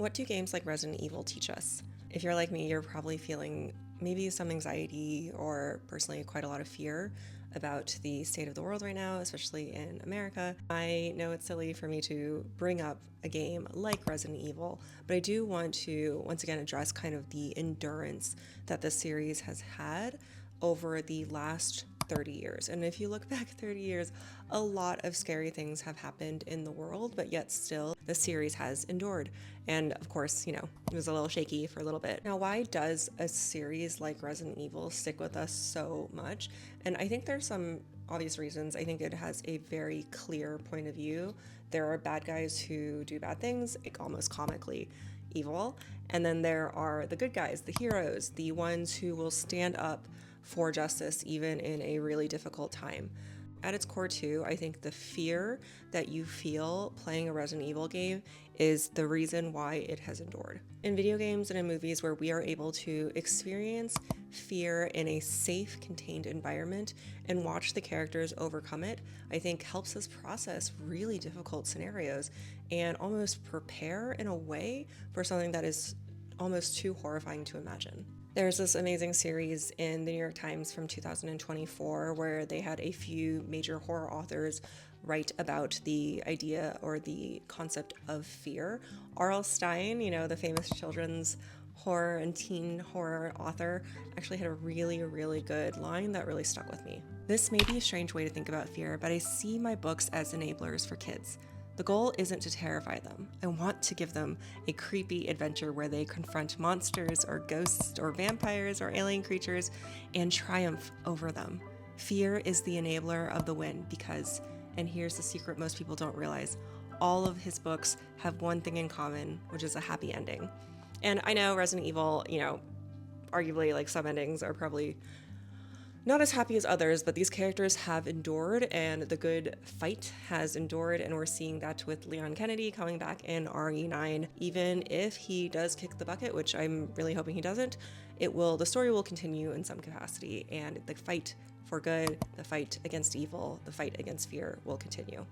What do games like Resident Evil teach us? If you're like me, you're probably feeling maybe some anxiety or personally quite a lot of fear about the state of the world right now, especially in America. I know it's silly for me to bring up a game like Resident Evil, but I do want to once again address kind of the endurance that the series has had over the last 30 years. And if you look back 30 years, a lot of scary things have happened in the world, but yet still the series has endured. And of course, it was a little shaky for a little bit. Now, why does a series like Resident Evil stick with us so much? And I think there's some obvious reasons. I think it has a very clear point of view. There are bad guys who do bad things, like almost comically evil. And then there are the good guys, the heroes, the ones who will stand up for justice even in a really difficult time. At its core too, I think the fear that you feel playing a Resident Evil game is the reason why it has endured. In video games and in movies where we are able to experience fear in a safe, contained environment and watch the characters overcome it, I think helps us process really difficult scenarios and almost prepare in a way for something that is almost too horrifying to imagine. There's this amazing series in the New York Times from 2024 where they had a few major horror authors write about the idea or the concept of fear. R.L. Stine, the famous children's horror and teen horror author, actually had a really, really good line that really stuck with me. This may be a strange way to think about fear, but I see my books as enablers for kids. The goal isn't to terrify them. I want to give them a creepy adventure where they confront monsters or ghosts or vampires or alien creatures and triumph over them. Fear is the enabler of the win because, and here's the secret most people don't realize, all of his books have one thing in common, which is a happy ending. And I know Resident Evil, arguably like some endings are probably not as happy as others, but these characters have endured and the good fight has endured, and we're seeing that with Leon Kennedy coming back in RE9. Even if he does kick the bucket, which I'm really hoping he doesn't, the story will continue in some capacity, and the fight for good, the fight against evil, the fight against fear will continue.